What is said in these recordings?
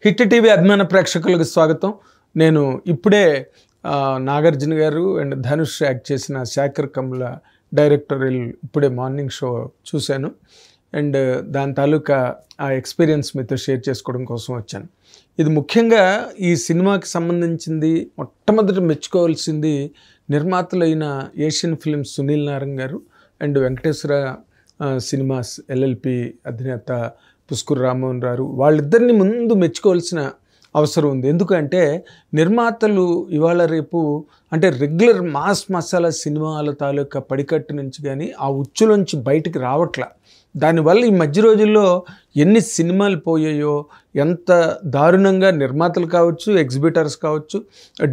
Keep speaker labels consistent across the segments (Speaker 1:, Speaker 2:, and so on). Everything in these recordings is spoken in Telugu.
Speaker 1: హిట్ టీవీ అభిమాన ప్రేక్షకులకు స్వాగతం. నేను ఇప్పుడే నాగార్జున గారు అండ్ ధనుష్ యాక్ట్ చేసిన శాఖర్ కమ్ముల డైరెక్టోరియల్ ఇప్పుడే మార్నింగ్ షో చూశాను. అండ్ దాని తాలూకా ఆ ఎక్స్పీరియన్స్ మీతో షేర్ చేసుకోవడం కోసం వచ్చాను. ఇది ముఖ్యంగా ఈ సినిమాకి సంబంధించింది మొట్టమొదటి మెచ్చుకోవాల్సింది నిర్మాతలైన ఏషియన్ ఫిల్మ్స్ సునీల్ నారంగ్ గారు అండ్ వెంకటేశ్వర సినిమాస్ ఎల్ఎల్పి అధినేత పుస్కూర్ రామ్మోహన్ రావు, వాళ్ళిద్దరిని ముందు మెచ్చుకోవాల్సిన అవసరం ఉంది. ఎందుకంటే నిర్మాతలు ఇవాళ రేపు అంటే రెగ్యులర్ మాస్ మసాలా సినిమాల తాలూకా పడికట్టు నుంచి కానీ ఆ ఉచ్చులోంచి బయటికి రావట్లా. దానివల్ల ఈ మధ్య రోజుల్లో ఎన్ని సినిమాలు పోయాయో, ఎంత దారుణంగా నిర్మాతలు కావచ్చు, ఎగ్జిబిటర్స్ కావచ్చు,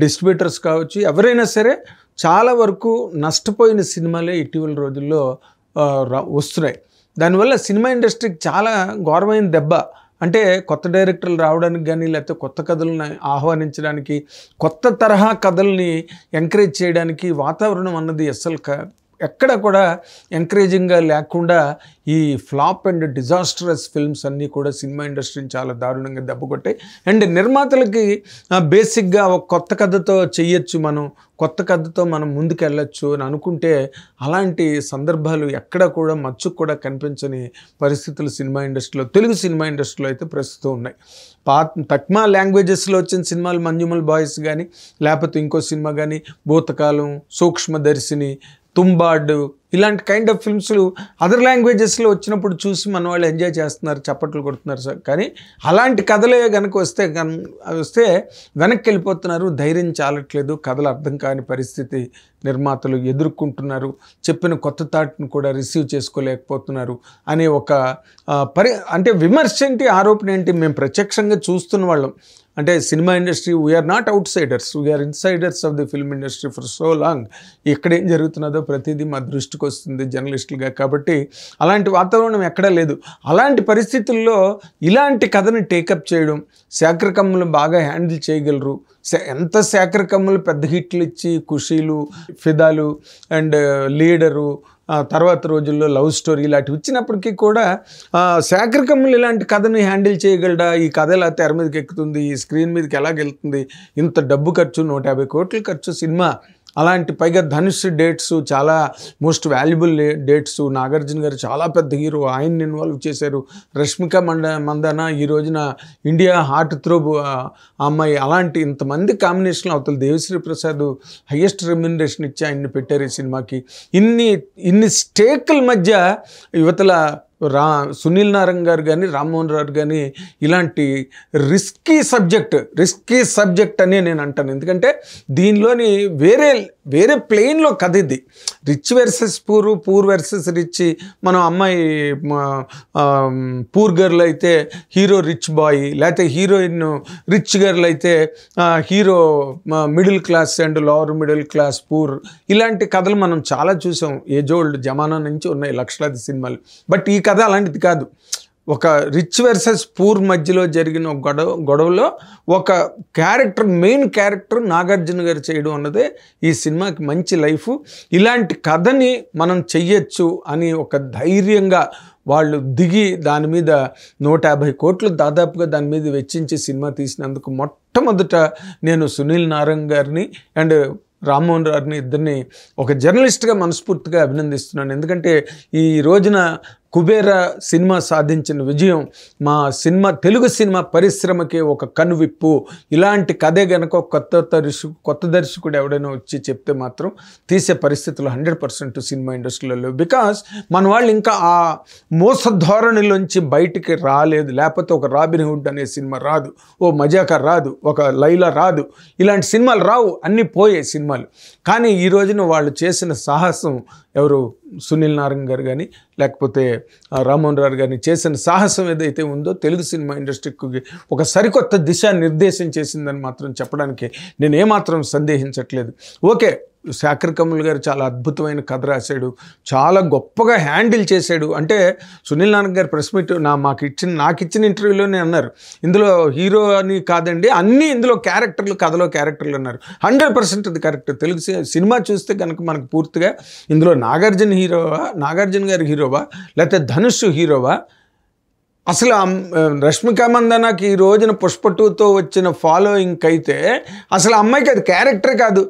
Speaker 1: డిస్ట్రిబ్యూటర్స్ కావచ్చు, ఎవరైనా సరే చాలా వరకు నష్టపోయిన సినిమాలే ఇటీవల రోజుల్లో వస్తున్నాయి. దానివల్ల సినిమా ఇండస్ట్రీకి చాలా ఘోరమైన దెబ్బ. అంటే కొత్త డైరెక్టర్లు రావడానికి కానీ, లేకపోతే కొత్త కథలను ఆహ్వానించడానికి, కొత్త తరహా కథల్ని ఎంకరేజ్ చేయడానికి వాతావరణం అన్నది అస్సలు ఎక్కడ కూడా ఎంకరేజింగ్గా లేకుండా ఈ ఫ్లాప్ అండ్ డిజాస్టరస్ ఫిల్మ్స్ అన్నీ కూడా సినిమా ఇండస్ట్రీని చాలా దారుణంగా దెబ్బకొట్టాయి. అండ్ నిర్మాతలకి బేసిక్గా ఒక కొత్త కథతో చెయ్యొచ్చు, మనం కొత్త కథతో మనం ముందుకు వెళ్ళొచ్చు అని అనుకుంటే అలాంటి సందర్భాలు ఎక్కడ కూడా మచ్చుకు కూడా కనిపించని పరిస్థితులు సినిమా ఇండస్ట్రీలో, తెలుగు సినిమా ఇండస్ట్రీలో అయితే ప్రస్తుతం ఉన్నాయి. తక్మా లాంగ్వేజెస్లో వచ్చిన సినిమాలు మంజుమల్ బాయ్స్ కానీ, లేకపోతే ఇంకో సినిమా కానీ, భూతకాలం, సూక్ష్మదర్శిని, తుంబాడు, ఇలాంటి కైండ్ ఆఫ్ ఫిల్మ్స్లు అదర్ లాంగ్వేజెస్లో వచ్చినప్పుడు చూసి మన వాళ్ళు ఎంజాయ్ చేస్తున్నారు, చప్పట్లు కొడుతున్నారు సార్. కానీ అలాంటి కథలే కనుక వస్తే వెనక్కి వెళ్ళిపోతున్నారు, ధైర్యం చాలట్లేదు, కథలు అర్థం కాని పరిస్థితి నిర్మాతలు ఎదుర్కొంటున్నారు, చెప్పిన కొత్త థాట్ని కూడా రిసీవ్ చేసుకోలేకపోతున్నారు అనే ఒక అంటే విమర్శ ఏంటి, ఆరోపణ ఏంటి, మేము ప్రత్యక్షంగా చూస్తున్న వాళ్ళం. అంటే సినిమా industry we are not outsiders, we are insiders of the film industry for so long. ఎక్కడేం జరుగుతున్నదో ప్రతిదీ మా దృష్టికి వస్తుంది జర్నలిస్టులుగా. కాబట్టి అలాంటి వాతావరణం ఎక్కడా లేదు. అలాంటి పరిస్థితుల్లో ఇలాంటి కథని టేకప్ చేయడం, శాఖర్ కమ్ములు బాగా హ్యాండిల్ చేయగలరు. ఎంత శాఖర్ కమ్ములు పెద్ద హిట్లు ఇచ్చి ఖుషీలు, ఫిదాలు అండ్ లీడరు, తర్వాత రోజుల్లో లవ్ స్టోరీ ఇలాంటివి ఇచ్చినప్పటికీ కూడా శాఖర్ కమ్ములు ఇలాంటి కథని హ్యాండిల్ చేయగలడా? ఈ కథ ఎలా తెర మీదకి ఎక్కుతుంది, ఈ స్క్రీన్ మీదకి ఎలాగెళ్తుంది, ఇంత డబ్బు ఖర్చు, 150 కోట్ల ఖర్చు సినిమా, అలాంటి పైగా ధనుష్ డేట్స్ చాలా మోస్ట్ వాల్యుబుల్ డేట్స్. నాగార్జున గారు చాలా పెద్ద హీరో, ఆయన్ని ఇన్వాల్వ్ చేశారు. రష్మిక మందాన ఈ రోజున ఇండియా హార్ట్ థ్రోబ్ అమ్మాయి. అలాంటి ఇంతమంది కాంబినేషన్లో అవతల దేవిశ్రీ ప్రసాద్ హయ్యెస్ట్ రెమ్యునరేషన్ ఇచ్చి ఆయన్ని పెట్టారు ఈ సినిమాకి. ఇన్ని స్టేకుల మధ్య యువతల సునీల్ నారంగ్ గారు కానీ, రామ్మోహన్ రావు కానీ ఇలాంటి రిస్కీ సబ్జెక్ట్ అని నేను అంటాను. ఎందుకంటే దీనిలోని వేరే ప్లేన్లో కథ ఇది. Rich versus poor versus rich. మనం అమ్మాయి పూర్ గర్ల్ అయితే హీరో రిచ్ బాయ్, లేకపోతే హీరోయిన్ రిచ్ గర్ల్ అయితే hero middle class and lower middle class poor. ఇలాంటి కథలు మనం చాలా చూసాం. ఏజ్ ఓల్డ్ జమానా నుంచి ఉన్నాయి లక్షలాది సినిమాలు. బట్ ఈ కథ అలాంటిది కాదు. ఒక రిచ్ వర్సెస్ పూర్ మధ్యలో జరిగిన గొడవలో ఒక మెయిన్ క్యారెక్టర్ నాగార్జున గారు చేయడం అన్నదే ఈ సినిమాకి మంచి లైఫ్. ఇలాంటి కథని మనం చెయ్యొచ్చు అని ఒక ధైర్యంగా వాళ్ళు దిగి దాని మీద 150 కోట్లు దాదాపుగా దాని మీద వెచ్చించి సినిమా తీసినందుకు మొట్టమొదట నేను సునీల్ నారంగ్ గారిని అండ్ రామ్మోహన్ రావుని ఇద్దరిని ఒక జర్నలిస్ట్గా మనస్ఫూర్తిగా అభినందిస్తున్నాను. ఎందుకంటే ఈ రోజున కుబేర సినిమా సాధించిన విజయం మా తెలుగు సినిమా పరిశ్రమకి ఒక కనువిప్పు. ఇలాంటి కథే గనక కొత్త దర్శకుడు ఎవడైనా వచ్చి చెప్తే మాత్రం తీసే పరిస్థితులు 100% సినిమా ఇండస్ట్రీలో. బికాస్ మన వాళ్ళు ఇంకా ఆ మోస ధోరణిలోంచి బయటికి రాలేదు. లేకపోతే ఒక రాబిన్ హుడ్ అనే సినిమా రాదు, ఓ మజాకర్ రాదు, ఒక లైలా రాదు, ఇలాంటి సినిమాలు రావు, అన్నీ పోయే సినిమాలు. కానీ ఈ రోజున వాళ్ళు చేసిన సాహసం, ఎవరు సునీల్ నారంగ్ గారు కానీ లేకపోతే రామ్మోహన్ రావు గారిని చేసిన సాహసం ఏదైతే ఉందో తెలుగు సినిమా ఇండస్ట్రీకి ఒక సరికొత్త దిశ నిర్దేశం చేసిందని మాత్రం చెప్పడానికి నేను ఏమాత్రం సందేహించట్లేదు. ఓకే, శాఖర్ కమ్ముల్ గారు చాలా అద్భుతమైన కథ రాశాడు, చాలా గొప్పగా హ్యాండిల్ చేశాడు. అంటే సునీల్ నారంగ్ గారు ప్రెస్ మీట్ నాకు ఇచ్చిన ఇంటర్వ్యూలోనే అన్నారు, ఇందులో హీరో అని కాదండి, అన్నీ ఇందులో కథలో క్యారెక్టర్లు అన్నారు. 100% అది కరెక్ట్. తెలుగు సినిమా చూస్తే కనుక మనకు పూర్తిగా ఇందులో నాగార్జున గారు హీరోవా, లేకపోతే ధనుష్ హీరోవా, అసలు రష్మిక మందన్నకి ఈ రోజున పుష్ప 2తో వచ్చిన ఫాలోయింగ్ అయితే అసలు అమ్మాయికి అది క్యారెక్టర్ కాదు.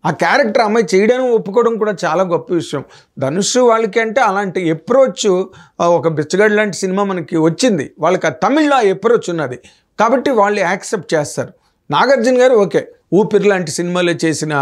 Speaker 1: ఆ క్యారెక్టర్ అమ్మాయి చేయడం ఒప్పుకోవడం కూడా చాలా గొప్ప విషయం. ధనుష్ వాళ్ళకి అంటే అలాంటి అప్రోచ్, ఒక బిచ్చగాడు లాంటి సినిమా మనకి వచ్చింది, వాళ్ళకి ఆ తమిళ్లో ఆ అప్రోచ్ ఉన్నది కాబట్టి వాళ్ళు యాక్సెప్ట్ చేస్తారు. నాగార్జున గారు ఓకే, ఊపిరి లాంటి సినిమాలో చేసిన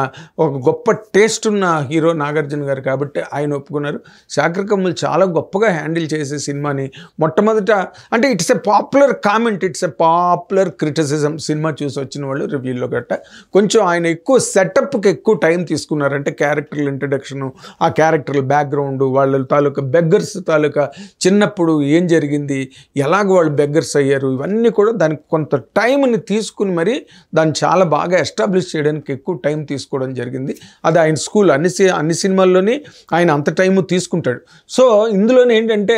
Speaker 1: ఒక గొప్ప టేస్ట్ ఉన్న హీరో నాగార్జున గారు కాబట్టి ఆయన ఒప్పుకున్నారు. శేఖర్ కమ్ముల్ చాలా గొప్పగా హ్యాండిల్ చేసే సినిమాని మొట్టమొదట అంటే it's a popular comment, it's a popular criticism. Cinema చూసి వచ్చిన వాళ్ళు రివ్యూలో గట్ట కొంచెం ఆయన ఎక్కువ సెటప్కి ఎక్కువ టైం తీసుకున్నారంటే క్యారెక్టర్ల ఇంట్రడక్షను, ఆ క్యారెక్టర్ల బ్యాక్గ్రౌండ్, వాళ్ళ తాలూకా బెగ్గర్స్ తాలూకా చిన్నప్పుడు ఏం జరిగింది, ఎలాగ వాళ్ళు బెగ్గర్స్ అయ్యారు, ఇవన్నీ కూడా దానికి కొంత టైంని తీసుకుని మరి దాన్ని చాలా బాగా ఎస్టాబ్లిష్ చేయడానికి ఎక్కువ టైం తీసుకోవడం జరిగింది. అది ఆయన స్కూల్, అన్ని సినిమాల్లోని ఆయన అంత టైము తీసుకుంటాడు. సో ఇందులోనే ఏంటంటే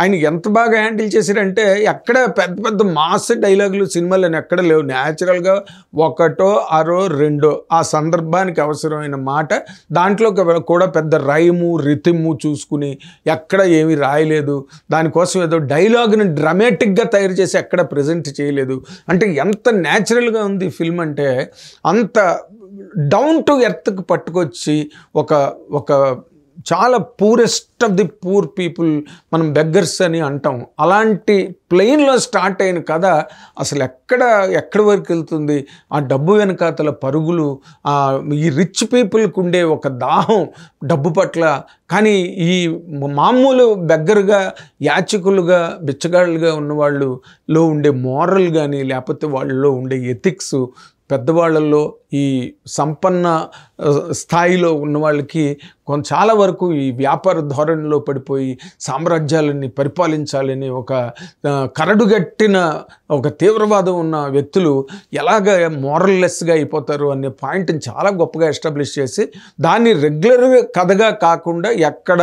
Speaker 1: ఆయన ఎంత బాగా హ్యాండిల్ చేశారంటే ఎక్కడ పెద్ద పెద్ద మాస్ డైలాగులు సినిమాలోని ఎక్కడ లేవు. న్యాచురల్గా ఒకటో అరో రెండో ఆ సందర్భానికి అవసరమైన మాట, దాంట్లో కూడా పెద్ద రైము రిథిము చూసుకుని ఎక్కడ ఏమీ రాయలేదు, దానికోసం ఏదో డైలాగ్ని డ్రామాటిక్గా తయారు చేసి ఎక్కడ ప్రజెంట్ చేయలేదు. అంటే ఎంత న్యాచురల్గా ఉంది ఫిల్మ్ అంటే అంత డౌన్ టు ఎర్త్కి పట్టుకొచ్చి ఒక చాలా poorest of the poor people, మనం బెగ్గర్స్ అని అంటాం, అలాంటి ప్లెయిన్లో స్టార్ట్ అయిన కథ అసలు ఎక్కడి వరకు వెళ్తుంది, ఆ డబ్బు వెనకాతల పరుగులు, ఈ రిచ్ పీపుల్కి ఉండే ఒక దాహం డబ్బు పట్ల, కానీ ఈ మామూలు బెగ్గర్గా యాచకులుగా బిచ్చగాళ్ళుగా ఉన్నవాళ్ళలో ఉండే మోరల్ కానీ లేకపోతే వాళ్ళలో ఉండే ఎథిక్స్, పెద్దవాళ్ళల్లో ఈ సంపన్న స్థాయిలో ఉన్న వాళ్ళకి చాలా వరకు ఈ వ్యాపార ధోరణిలో పడిపోయి సామ్రాజ్యాలని పరిపాలించాలని ఒక కరడుగట్టిన ఒక తీవ్రవాదం ఉన్న వ్యక్తులు ఎలాగ మోరల్లెస్గా అయిపోతారు అనే పాయింట్ని చాలా గొప్పగా ఎస్టాబ్లిష్ చేసి దాన్ని రెగ్యులర్ కథగా కాకుండా ఎక్కడ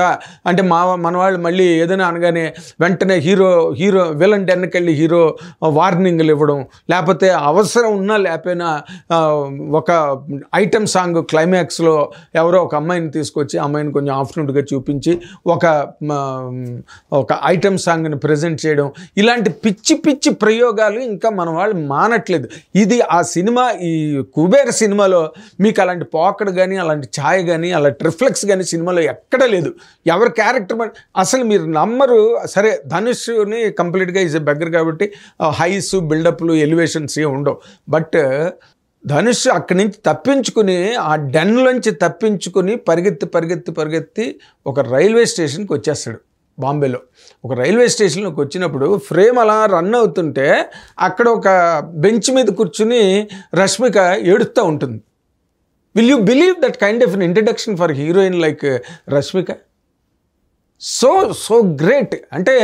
Speaker 1: అంటే మన వాళ్ళు మళ్ళీ ఏదైనా అనగానే వెంటనే హీరో విలన్ డెన్కెళ్ళి హీరో వార్నింగ్లు ఇవ్వడం, లేకపోతే అవసరం ఉన్నా లేకపోయినా ఒక ఐటమ్ సాంగ్ క్లైమాక్స్లో ఎవరో ఒక అమ్మాయిని తీసుకొచ్చి అమ్మాయిని కొంచెం ఆఫ్టర్నూన్గా చూపించి ఒక ఐటమ్ సాంగ్ని ప్రజెంట్ చేయడం, ఇలాంటి పిచ్చి ప్రయోగాలు ఇంకా మన వాళ్ళు మానట్లేదు. ఇది ఆ సినిమా, ఈ కుబేర సినిమాలో మీకు అలాంటి పోకడ కానీ అలాంటి ఛాయ కానీ అలాంటి రిఫ్లెక్స్ కానీ సినిమాలో ఎక్కడ లేదు. ఎవరి క్యారెక్టర్ అసలు మీరు నమ్మరు. సరే ధనుష్ని కంప్లీట్గా ఈజ్ ఎ బెగ్గర్ కాబట్టి హైస్ బిల్డప్లు ఎలివేషన్స్ ఏ ఉండవు. బట్ ధనుష్ అక్కడి నుంచి తప్పించుకుని ఆ డెన్లోంచి తప్పించుకుని పరిగెత్తి ఒక రైల్వే స్టేషన్కి వచ్చేస్తాడు. బాంబేలో ఒక రైల్వే స్టేషన్లోకి వచ్చినప్పుడు ఫ్రేమ్ అలా రన్ అవుతుంటే అక్కడ ఒక బెంచ్ మీద కూర్చుని రష్మిక ఏడుస్తూ ఉంటుంది. Will you believe that kind of an introduction for heroine like Rashmika? So great. అంటే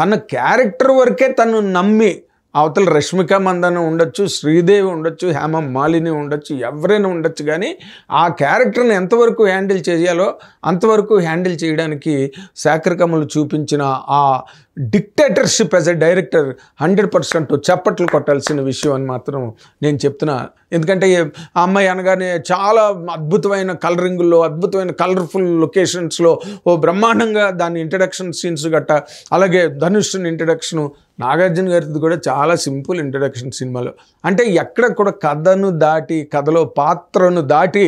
Speaker 1: తన క్యారెక్టర్ వరకే తను నమ్మి, అవతల రష్మిక మందన ఉండొచ్చు, శ్రీదేవి ఉండొచ్చు, హేమ మాలిని ఉండొచ్చు, ఎవరైనా ఉండొచ్చు, కానీ ఆ క్యారెక్టర్ని ఎంతవరకు హ్యాండిల్ చేయాలో అంతవరకు హ్యాండిల్ చేయడానికి శేఖర్ కమ్ముల్ చూపించిన ఆ డిక్టేటర్షిప్ యాజ్ ఎ డైరెక్టర్ 100% చప్పట్లు కొట్టాల్సిన విషయం అని మాత్రం నేను చెప్తున్నా. ఎందుకంటే ఆ అమ్మాయి అనగానే చాలా అద్భుతమైన కలరింగుల్లో, అద్భుతమైన కలర్ఫుల్ లొకేషన్స్లో బ్రహ్మాండంగా దాని ఇంట్రడక్షన్ సీన్స్ గట్ట, అలాగే ధనుష్ని ఇంట్రడక్షను, నాగార్జున గారిది కూడా చాలా సింపుల్ ఇంట్రడక్షన్ సినిమాలో. అంటే ఎక్కడ కూడా కథను దాటి, కథలో పాత్రను దాటి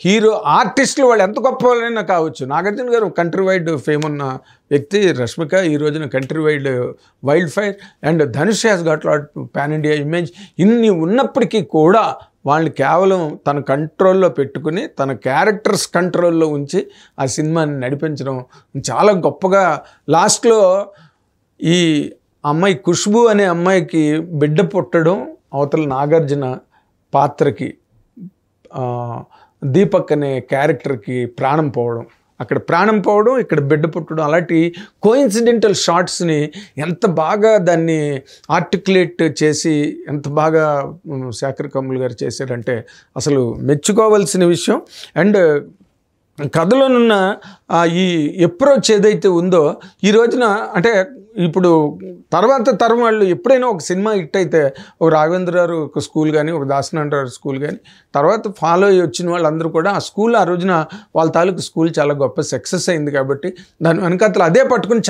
Speaker 1: హీరో ఆర్టిస్టులు వాళ్ళు ఎంత గొప్ప వాళ్ళైనా కావచ్చు. నాగార్జున గారు కంట్రీ వైడ్ ఫేమ్ ఉన్న వ్యక్తి, రష్మిక ఈ రోజున country wide wild fire, and Dhanush has got lot pan India image. ఇన్ని ఉన్నప్పటికీ కూడా వాళ్ళని కేవలం తన కంట్రోల్లో పెట్టుకుని, తన క్యారెక్టర్స్ కంట్రోల్లో ఉంచి ఆ సినిమాని నడిపించడం చాలా గొప్పగా. లాస్ట్లో ఈ అమ్మాయి ఖుష్బూ అనే అమ్మాయికి బిడ్డ పుట్టడం, అవతల నాగార్జున పాత్రకి దీపక్ అనే క్యారెక్టర్కి ప్రాణం పోవడం, అక్కడ ప్రాణం పోవడం, ఇక్కడ బిడ్డ పుట్టడం, అలాంటి కోయిన్సిడెంటల్ షార్ట్స్ని ఎంత బాగా దాన్ని ఆర్టికులేట్ చేసి ఎంత బాగా శేఖర్ కమ్ముల్ గారు చేశారంటే అసలు మెచ్చుకోవాల్సిన విషయం. అండ్ కథలోనున్న ఈ అప్రోచ్ ఏదైతే ఉందో ఈ రోజున అంటే ఇప్పుడు తర్వాత తరం వాళ్ళు ఎప్పుడైనా ఒక సినిమా హిట్ అయితే ఒక రాఘవేంద్ర గారు ఒక స్కూల్ కానీ ఒక దాసనారాయణ గారు స్కూల్ కానీ తర్వాత ఫాలో అయ్యి వచ్చిన వాళ్ళందరూ కూడా ఆ స్కూల్ ఆ రోజున వాళ్ళ తాలూకు స్కూల్ చాలా గొప్ప సక్సెస్ అయింది కాబట్టి దాని వెనకాతలు అదే పట్టుకుని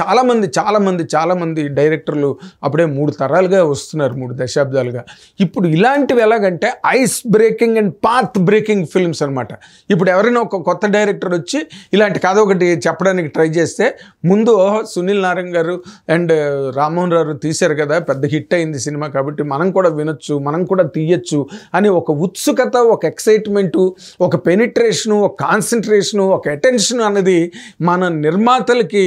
Speaker 1: చాలామంది డైరెక్టర్లు అప్పుడే 3 తరాలుగా వస్తున్నారు, 3 దశాబ్దాలుగా. ఇప్పుడు ఇలాంటివి ఎలాగంటే ice breaking and path breaking films అనమాట. ఇప్పుడు ఎవరైనా ఒక కొత్త డైరెక్టర్ వచ్చి ఇలాంటి కథ ఒకటి చెప్పడానికి ట్రై చేస్తే ముందు సునీల్ నారాయణ గారు అండ్ రామ్మోహన్ రావు తీశారు కదా, పెద్ద హిట్ అయింది సినిమా కాబట్టి మనం కూడా వినొచ్చు, మనం కూడా తీయచ్చు అని ఒక ఉత్సుకత, ఒక ఎక్సైట్మెంటు, ఒక పెనిట్రేషను, ఒక కాన్సన్ట్రేషను, ఒక అటెన్షన్ అన్నది మన నిర్మాతలకి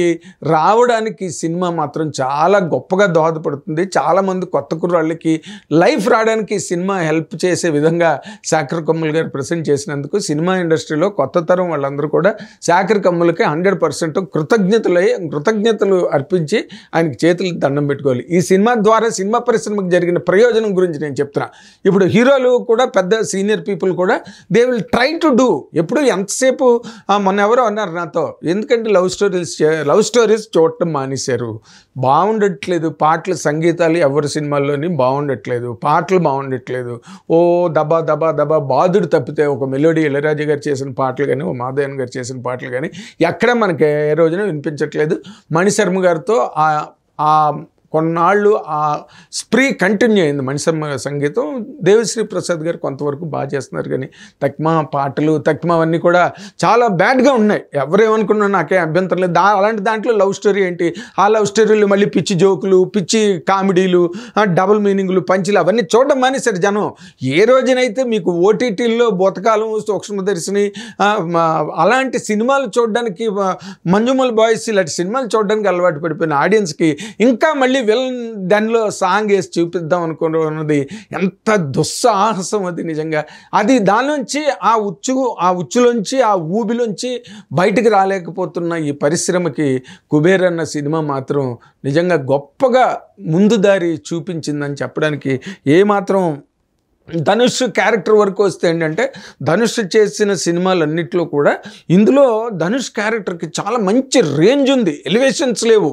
Speaker 1: రావడానికి సినిమా మాత్రం చాలా గొప్పగా దోహదపడుతుంది. చాలామంది కొత్త కుర్రాళ్ళకి లైఫ్ రావడానికి సినిమా హెల్ప్ చేసే విధంగా శాఖర్ కమ్ముల్ గారు ప్రెజెంట్ చేసినందుకు సినిమా ఇండస్ట్రీలో కొత్త తరం వాళ్ళందరూ కూడా శాఖర్ కమ్ములకి 100% కృతజ్ఞతలు అర్పించి ఆయనకి చేతులు దండం పెట్టుకోవాలి. ఈ సినిమా ద్వారా సినిమా పరిశ్రమకు జరిగిన ప్రయోజనం గురించి నేను చెప్తున్నా. ఇప్పుడు హీరోలు కూడా పెద్ద సీనియర్ పీపుల్ కూడా they will try to do. ఎప్పుడు ఎంతసేపు మొన్న ఎవరో అన్నారు నాతో, ఎందుకంటే లవ్ స్టోరీస్ చూడటం మానేశారు, బాగుండట్లేదు, పాటలు సంగీతాలు ఎవరి సినిమాల్లోని బాగుండట్లేదు, పాటలు బాగుండట్లేదు, ఓ దబా దబా దబా బాదుడు తప్పితే ఒక మెలోడీ ఇళయరాజా గారు చేసిన పాటలు కానీ ఓ మాధవన్ గారు చేసిన పాటలు కానీ ఎక్కడ మనకి ఏ రోజున వినిపించట్లేదు. మణిశర్మ గారితో కొన్నాళ్ళు ఆ స్ప్రీ కంటిన్యూ అయింది. మణిశర్మ సంగీతం, దేవిశ్రీ ప్రసాద్ గారు కొంతవరకు బాగా చేస్తున్నారు కానీ తక్మా పాటలు అవన్నీ కూడా చాలా బ్యాడ్గా ఉన్నాయి. ఎవరేమనుకున్నా నాకే అభ్యంతరం లేదు. అలాంటి దాంట్లో లవ్ స్టోరీ ఏంటి, ఆ లవ్ స్టోరీలు మళ్ళీ పిచ్చి జోకులు, పిచ్చి కామెడీలు, డబుల్ మీనింగ్లు, పంచులు అవన్నీ చూడడం మానేశారు జనం. ఏ రోజునైతే మీకు ఓటీటీల్లో బోతకాలం, సూక్ష్మదర్శిని అలాంటి సినిమాలు చూడడానికి, మంజుమల్ బాయ్స్ ఇలాంటి సినిమాలు చూడడానికి అలవాటు పడిపోయిన ఆడియన్స్కి ఇంకా మళ్ళీ విలన్ దానిలో సాంగ్ వేసి చూపిద్దాం అనుకున్నది ఎంత దుస్సాహసం అది. నిజంగా అది దానిలోంచి ఆ ఉచ్చులోంచి ఆ ఊబిలోంచి బయటికి రాలేకపోతున్న ఈ పరిశ్రమకి కుబేర్ అన్న సినిమా మాత్రం నిజంగా గొప్పగా ముందు దారి చూపించిందని చెప్పడానికి ఏమాత్రం. ధనుష్ క్యారెక్టర్ వరకు వస్తే ఏంటంటే ధనుష్ చేసిన సినిమాలన్నింటిలో కూడా ఇందులో ధనుష్ క్యారెక్టర్కి చాలా మంచి రేంజ్ ఉంది, ఎలివేషన్స్ లేవు,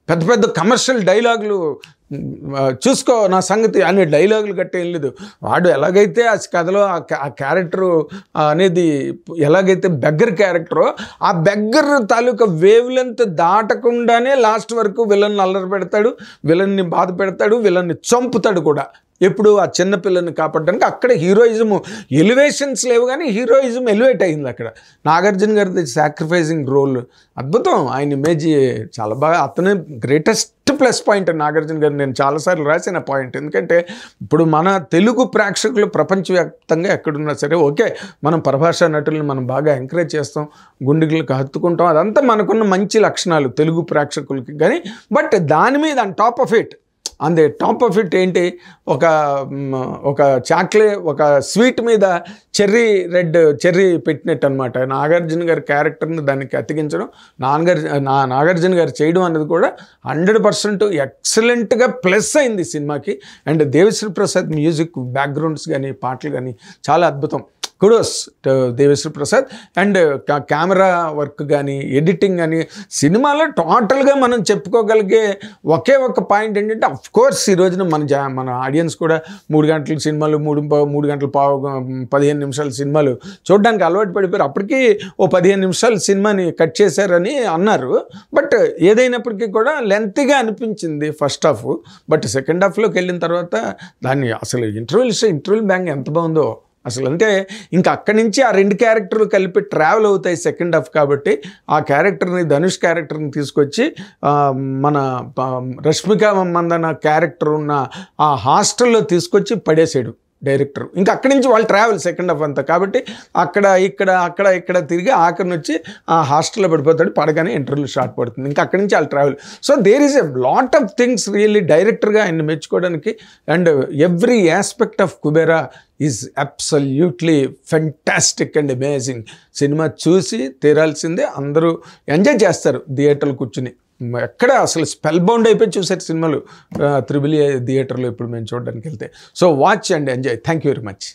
Speaker 1: పెద్ద కమర్షియల్ డైలాగులు, చూసుకో నా సంగతి అనే డైలాగులు గట్ట ఏం లేదు. వాడు ఎలాగైతే ఆ కథలో ఆ క్యారెక్టరు అనేది ఎలాగైతే బెగ్గర్ క్యారెక్టరో ఆ బెగ్గర్ తాలూకా వేవ్ లెంత్ దాటకుండానే లాస్ట్ వరకు విలన్ని అల్లరి పెడతాడు, విలన్ని బాధ పెడతాడు, విలన్ని చంపుతాడు కూడా. ఎప్పుడు ఆ చిన్నపిల్లని కాపాడడానికి అక్కడ హీరోయిజము ఎలివేషన్స్ లేవు కానీ హీరోయిజం ఎలివేట్ అయింది అక్కడ. నాగార్జున గారిది సాక్రిఫైజింగ్ రోల్ అద్భుతం, ఆయన ఇమేజ్ చాలా బాగా, అతనే గ్రేటెస్ట్ ప్లస్ పాయింట్ నాగార్జున గారు. నేను చాలాసార్లు రాసిన పాయింట్, ఎందుకంటే ఇప్పుడు మన తెలుగు ప్రేక్షకులు ప్రపంచవ్యాప్తంగా ఎక్కడున్నా సరే ఓకే, మనం పరభాషా నటులను మనం బాగా ఎంకరేజ్ చేస్తాం, గుండెలకు హత్తుకుంటాం, అదంతా మనకున్న మంచి లక్షణాలు తెలుగు ప్రేక్షకులకి. కానీ బట్ దాని మీద ఆన్ టాప్ ఆఫ్ ఇట్ ఏంటి, ఒక స్వీట్ మీద చెర్రీ పెట్టినట్టు అనమాట. నాగార్జున గారి క్యారెక్టర్ని దానికి అతికించడం, నాగార్జున గారు చేయడం అనేది కూడా 100% ఎక్సలెంట్గా ప్లస్ అయింది సినిమాకి. And Devi Sri Prasad music backgrounds కానీ పాటలు కానీ చాలా అద్భుతం. Kudos Devi Sri Prasad. And camera work కానీ ఎడిటింగ్ కానీ సినిమాలో టోటల్గా మనం చెప్పుకోగలిగే ఒకే ఒక పాయింట్ ఏంటంటే, అఫ్కోర్స్ ఈ రోజున మన ఆడియన్స్ కూడా 3 గంటల సినిమాలు 3 గంటల 15 నిమిషాల సినిమాలు చూడడానికి అలవాటు పడిపోయారు. అప్పటికి ఓ 15 నిమిషాల సినిమాని కట్ చేశారని అన్నారు. బట్ ఏదైనప్పటికీ కూడా లెంత్గా అనిపించింది ఫస్ట్ హాఫ్. బట్ సెకండ్ హాఫ్లోకి వెళ్ళిన తర్వాత దాన్ని అసలు ఇంటర్వ్యూల్ బ్యాంగ్ ఎంత బాగుందో అసలు. అంటే ఇంకా అక్కడి నుంచి ఆ 2 క్యారెక్టర్లు కలిపి ట్రావెల్ అవుతాయి సెకండ్ హాఫ్. కాబట్టి ఆ క్యారెక్టర్ని, ధనుష్ క్యారెక్టర్ని తీసుకొచ్చి మన రష్మిక మందన క్యారెక్టర్ ఉన్న ఆ హాస్టల్లో తీసుకొచ్చి పడేసాడు డైరెక్టర్. ఇంకా అక్కడి నుంచి వాళ్ళు ట్రావెల్ సెకండ్ హాఫ్ అంతా. కాబట్టి అక్కడ తిరిగి ఆఖరిని వచ్చి ఆ హాస్టల్లో పడిపోతాడు, పడగానే ఇంటర్వ్యూ స్టార్ట్ పడుతుంది. ఇంకా అక్కడి నుంచి వాళ్ళు travel. So there is a lot of things really డైరెక్టర్గా ఆయన మెచ్చుకోవడానికి. And every aspect of Kubera is absolutely fantastic and amazing. సినిమా చూసి తీరాల్సిందే, అందరూ ఎంజాయ్ చేస్తారు థియేటర్లు కూర్చుని. ఎక్కడ అసలు స్పెల్ బౌండ్ అయిపోయి చూసారు సినిమాలు త్రిబుల్ ఏ థియేటర్లో ఇప్పుడు మేము చూడడానికి వెళ్తే. So watch and enjoy. Thank you very much.